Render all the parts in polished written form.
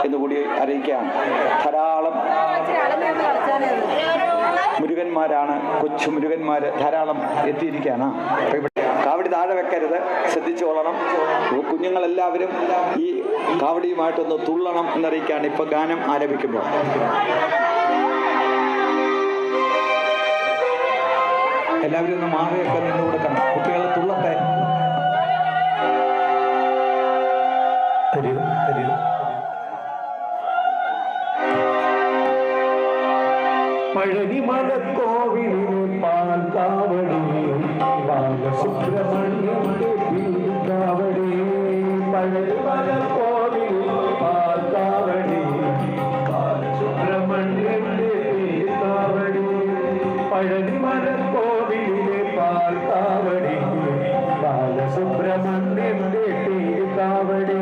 എന്നുകൂടി അറിയിക്കുകയാണ്. ധാരാളം മുരുകന്മാരാണ്, കൊച്ചു മുരുകന്മാർ ധാരാളം എത്തിയിരിക്കുകയാണ്. കാവടി താഴെ വെക്കരുത്, ശ്രദ്ധിച്ചോളണം. കുഞ്ഞുങ്ങളെല്ലാവരും ഈ കാവടിയുമായിട്ടൊന്ന് തുള്ളണം എന്നറിയിക്കുകയാണ് ഇപ്പൊ ഗാനം ആലപിക്കുമ്പോൾ. എല്ലാവരും ഒന്ന് മാറിയൊക്കെ നിന്ന് കൊടുക്കണം. കുട്ടികൾ തുള്ളട്ടെ. പഴനിമലക്കോവിലിന് പാൽക്കാവടി, ബാലസുബ്രഹ്മണ്യന്റെ കാവടി. പഴനിമലക്കോവിലിന് പാൽക്കാവടി, ബാലസുബ്രഹ്മണ്യന്റെ കാവടി. പഴനിമലക്കോവിലിലെ പാൽക്കാവടി, ബാലസുബ്രഹ്മണ്യന്റെ കാവടി.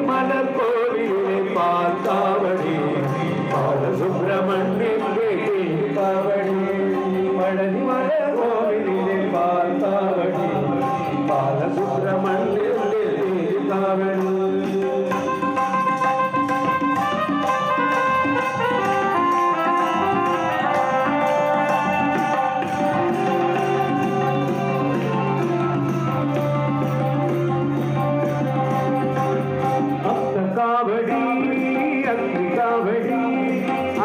പഴനിമലക്കോവിലിലെ പാൽക്കാവടി,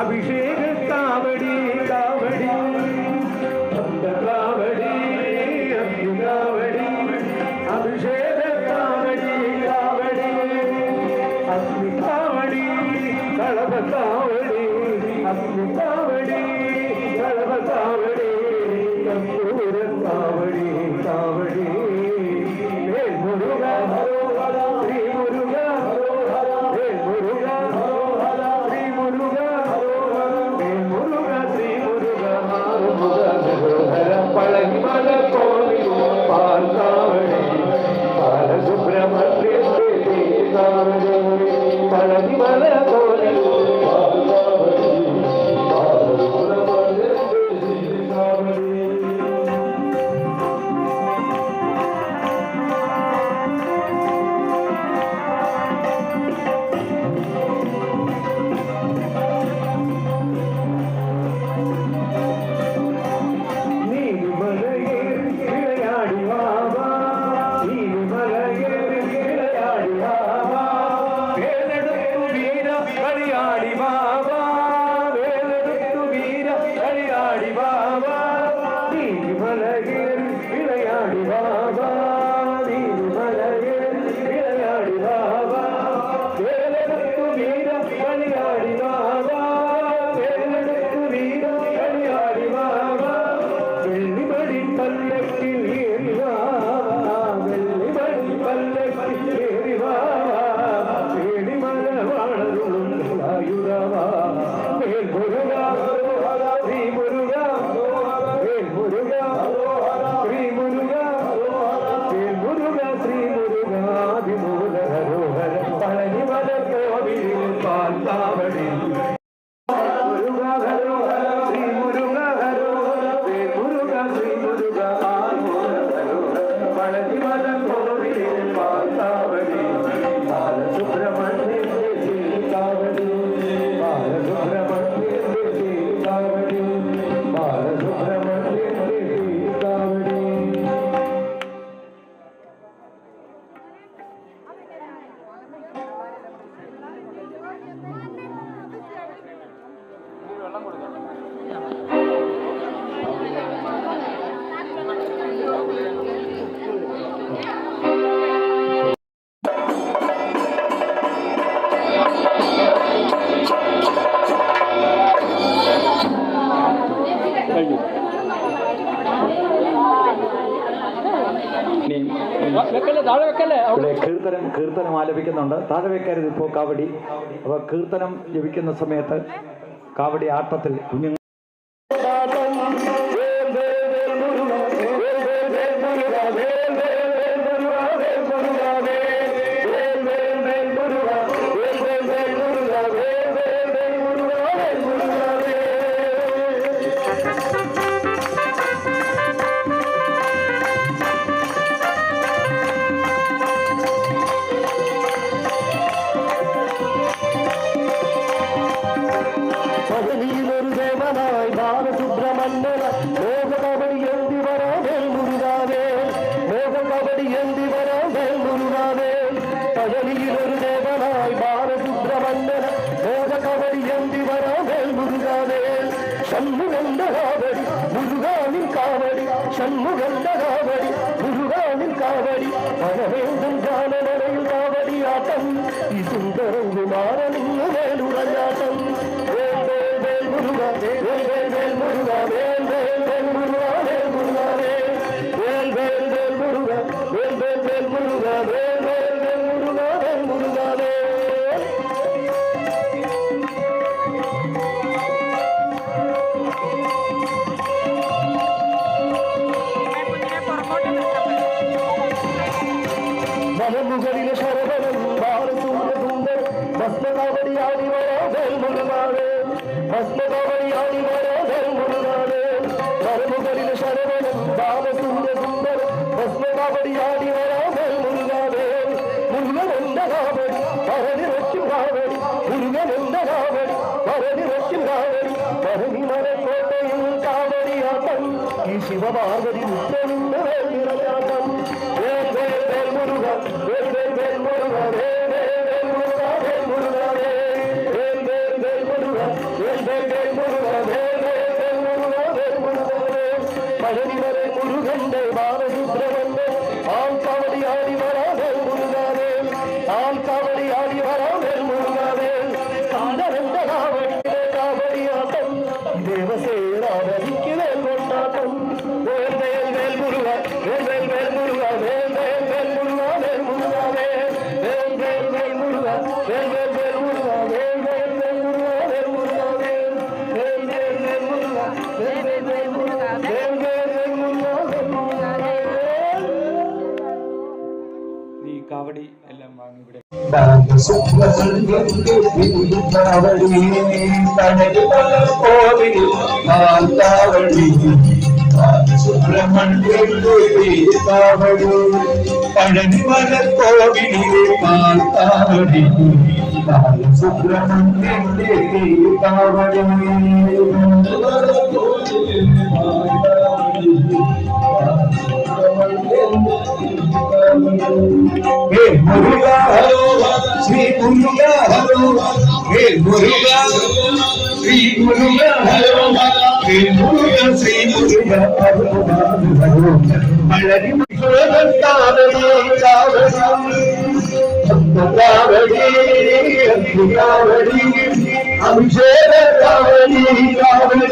അഭിഷേക കാവടി കാവടി, കാവടി കാവടി, അഭിഷേക കാവടി കാവടി, അഗ്നി കാവടി കളഭ കാവടി, അഗ്നി കാവടി കളഭ കാവടി, കർപ്പൂര കാവടി കാവടി. മുരുക ശ്രീ മുരുക, മുരുക ശ്രീ മുരുക, മുരുക ശ്രീ മുരുക. പഴനിമല കോവിൽ പാൽക്കാവടി, ബാലസുബ്രഹ്മണ്യന്റെ കാവടി. പഴനിമല കോവിൽ പാൽക്കാവടി, ബാലസുബ്രഹ്മണ്യന്റെ കാവടി. കീർത്തനം ആലപിക്കുന്നുണ്ട്. താഴെ വെക്കരുത് ഇപ്പോൾ കാവടി. അപ്പോൾ കീർത്തനം ജപിക്കുന്ന സമയത്ത് കാവടി ആട്ടത്തിൽ കുഞ്ഞുങ്ങൾ വേൽ വേൽ വേൽ മുരുക വേൽ വേൽ വേൽ മുരുക വേൽ വേൽ കാവടിയിലൊരു ദേവനായി ബാലസുബ്രഹ്മണ്യൻ മോദകവടി എന്തി വരാമേൽ മുരുകാവേൽ ഷൺമുഖന്റെ കാവടി മുരുകാനിൻ കാവടി ഷൺമുഖന്റെ കാവടി മുരുകാനിൻ കാവടി പരവേദം ജാനനയിൽ കാവടിയാട്ടം ഈ സുന്ദരം കുമാരനിന്നു മേലുറഞ്ഞാട്ടം വേൽ വേൽ വേൽ മുരുക വേൽ വേൽ വേൽ മുരുക വേൽ വേൽ വേൽ മുരുക വേൽ മുരുക വേൽ വേൽ വേൽ മുരുക വേൽ വേൽ വേൽ മുരുക വേൽ വേൽ വേൽ മുരുക വേൽ മുരുക വേൽ മലമുകളിലെ ശരവണം ബാലസൂര്യസുന്ദർ ഭസ്മകാവടിയാടി വരോ വേൽമുരുകാവേ ഭസ്മകാവടിയാടി വരോ വേൽമുരുകാവേ മലമുകളിലെ ശരവണം ബാലസൂര്യസുന്ദർ ഭസ്മകാവടിയാടി വരോ വേൽമുരുകാവേ മുരുകനെന്റെ കാവടി പരനിറച്ചും കാവടി മുരുകനെന്റെ കാവടി പരനിറച്ചും കാവടി പരനിമലക്കോട്ടയിൽ കാവടിയാട്ടം ഈ ശിവപാർവതി മുത്തനിന്റെ വേൽനിറഞ്ഞാട്ടം വേൽ വേൽ വേൽ മുരുക വേൽ വേൽ വേൽ മുരുക വേൽ വേൽ വേൽ മുരുക വേൽ മുരുക വേൽ വേൽ വേൽ മുരുക വേൽ വേൽ വേൽ മുരുക വേൽ വേൽ വേൽ മുരുക വേൽ മുരുക പഴനിമല മുരുകന്റെ ബാലസുബ്രഹ്മണ്യൻ ആൾക്കാവടിയാടി വരാവേൽ മുരുകാവേൽ ആൾക്കാവടിയാടി വരാവേൽ മുരുകാവേൽ കാലരന്റെ കാവടിയിലെ കാവടിയാട്ടം ദേവസേനാവതിക്ക് വേൽ കൊണ്ടാട്ടം വേൽ വേൽ വേൽ മുരുക വേൽ വേൽ വേൽ മുരുക വേൽ വേൽ വേൽ മുരുക വേൽ മുരുക വേൽ വേൽ വേൽ മുരുക വേൽ വേൽ വേൽ മുരുക വേൽ വേൽ വേൽ മുരുക വേൽ മുരുക വേൽ വേൽ വേൽ വേൽ മുരുക വേൽ വേൽ വേൽ മുരുക വേൽ വേൽ വേൽ മുരുക വേൽ മുരുക ഈ കാവടി എല്ലാം വാങ്ങി ഇവിടെ പഴനിമല കോവിലിലെ പാൽക്കാവടി സുബ്രഹ്മണ്യന്റെ കാവടി മുരുക ശ്രീ മുരുക ഹേ മുരുക ശ്രീ മുരുക ഹേ മുരുക ശ്രീ മുരുക പഴനി കാവടി കാവടി കാവടി അഭിഷേക കാവടി കാവടി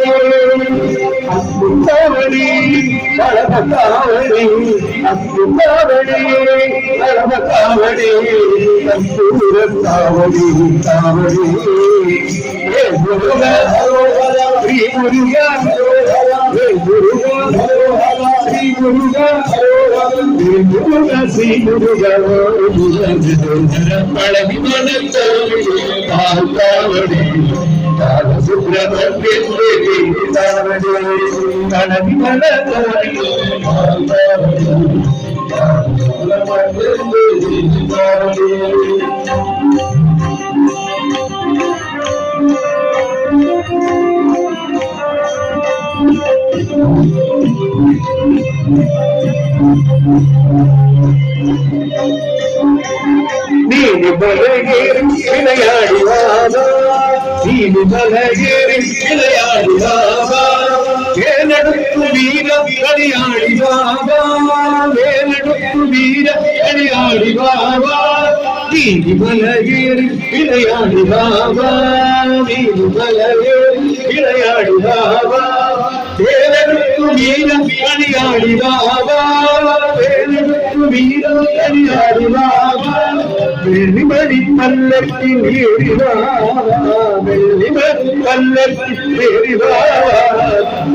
കാവടി കാവടി കാവടി കാവടി കാവടി കാവടി മുരുക ശ്രീ മുരുക മുരുക ശ്രീ മുരുക മുരുക ശ്രീ മുരുക പഴനിമല കാവടി സുബ്രഹ്മണ്യന്റെ കാവടി പഴനിമല நீனு மலையேறி விளையாடிவாவா நீனு மலையேறி விளையாடிவாவா வேலெடுத்து வீர விளையாடிவாவா வேலெடுத்து வீர விளையாடிவாவா நீனு மலையேறி விளையாடிவாவா நீனு மலையேறி விளையாடிவாவா வேலெடுத்து வீர விளையாடிவாவா வேலெடுத்து வீர விளையாடிவாவா வெள்ளிமணி பல்லக்கில் ஏறிவாவா வெள்ளிமணி பல்லக்கில் ஏறிவாவா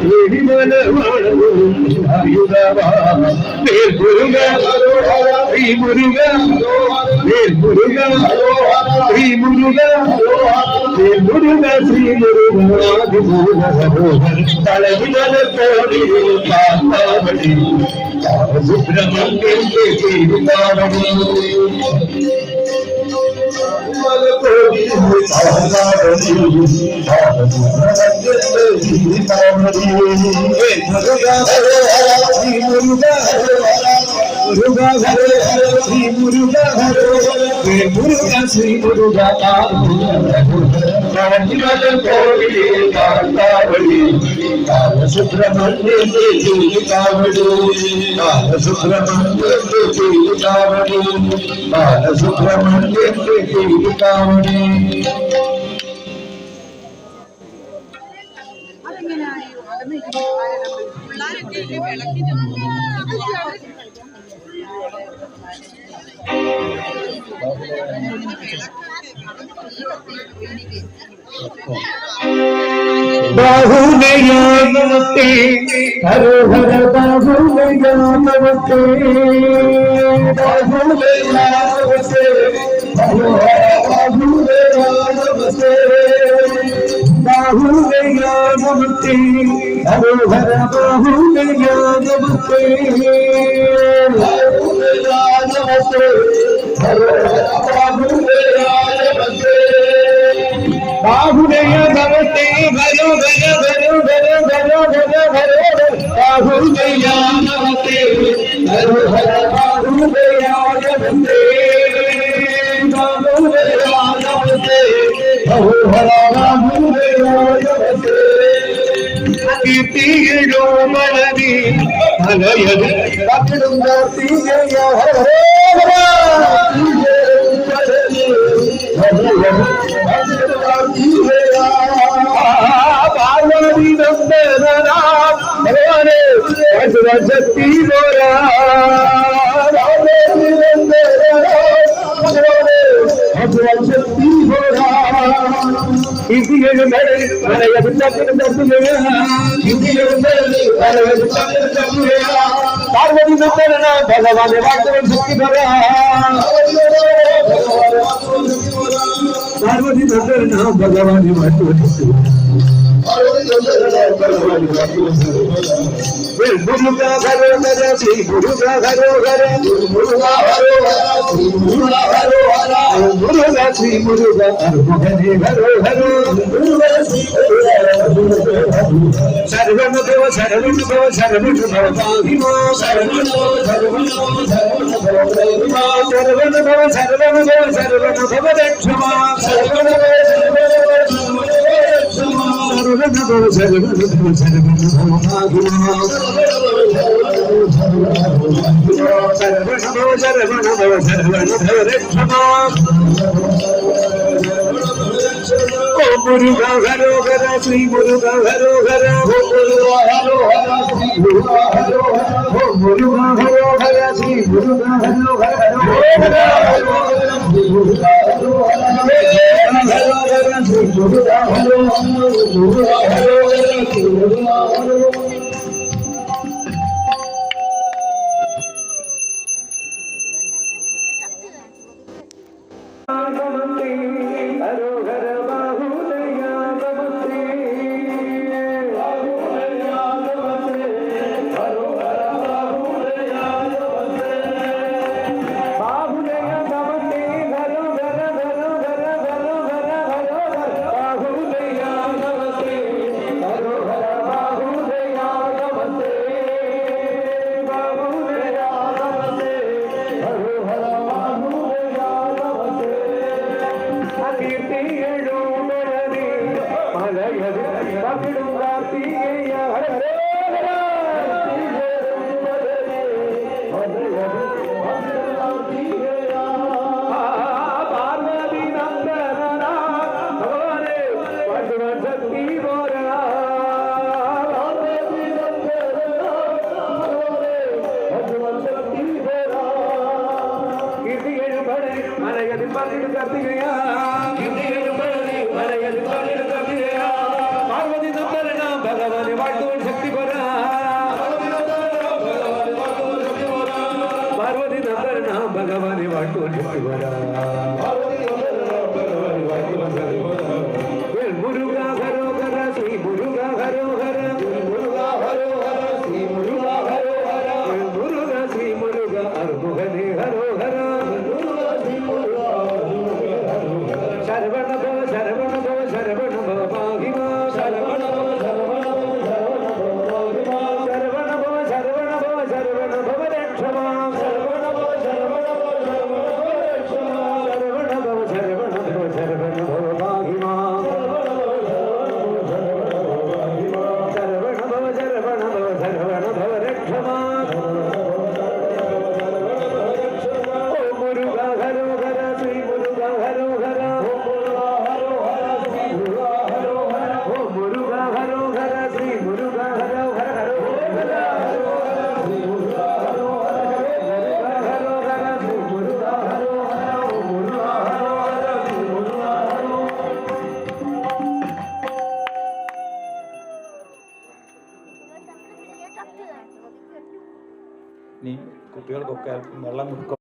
வெள்ளிமல ஆயுதவா வேல் முருக ஸ்ரீ முருக வேல் முருக ஸ்ரீ முருக வேல் முருக ஸ்ரீ முருக தலைவிமல கோடி காவடி சுப்பிரமணியன் காவடி முருகா ஹரோ ஹரோ ஸ்ரீ முருகா ஹரோ முருகா ஸ்ரீ முருகா கோவிலில் காவடி சுப்பிரமணிய காவடி சுப்பிரமணிய காவடி சுப்பிரமணிய காவடி बाहुलया नमस्ते हरो हर बाहुलया नमस्ते बाहुलया नमस्ते हरो हर बाहुलया नमस्ते बाहुलया नमस्ते हरो हर बाहुलया नमस्ते बाहुलया नमस्ते हरो हर बाहुलया नमस्ते बाहुलया नमस्ते भरो भरो भरो भरो भरो भरो भरो बाहुलया नमस्ते हरो हर बाहुलया नमस्ते बाहुलया नमस्ते हरो हर बाहुलया नमस्ते कीर्तियो मनदी भलयद पकड़ूंगा तीया हरे पार्वती नंदना भगवाने शक्ति गोरा शक्ति गोरा पार्वती नंदना भगवान वास्तव शक्ति गोरा पार्वती नंदना भगवान वास्तव शक्ति मुरुगा हरो हर श्री मुरुगा हरो हर मुरुगा हरो हर श्री मुरुगा हरो हर मुरुगा श्री मुरुगा हरे हरो हरो मुरुगा श्री सर्वं देव सर्वं देव सर्वं देव पाहिमा सर्वं देव सर्वं देव सर्वं देव सर्वं देव सर्वं देव रक्षमा सर्वं देव मुरुगा हरो हर श्री मुरुगा हरो हर मुरुगा हरो हर श्री मुरुगा हरो हर मुरुगा हरो हर श्री मुरुगा हरो हर मुरुगा हरो हर श्री मुरुगा हरो हर मुरुगा हरो हर श्री मुरुगा हरो भगवान वाटो मुरुगा हरो हर श्री मुरुगा हरो हर मुरुगा हरो हर श्री मुरुगा हरो हर मुरुगा श्री मुरुगा अर्मुगने हरो हर शरवण भव शरवण भव शरवण भव पाहिमा शरवण भव शरवण भव शरवण भव शरवण भव शरवण भव शरवण भव रक्षमा നീ കുട്ടികൾക്കൊക്കെ അല്പം വെള്ളം കൊടുക്കും.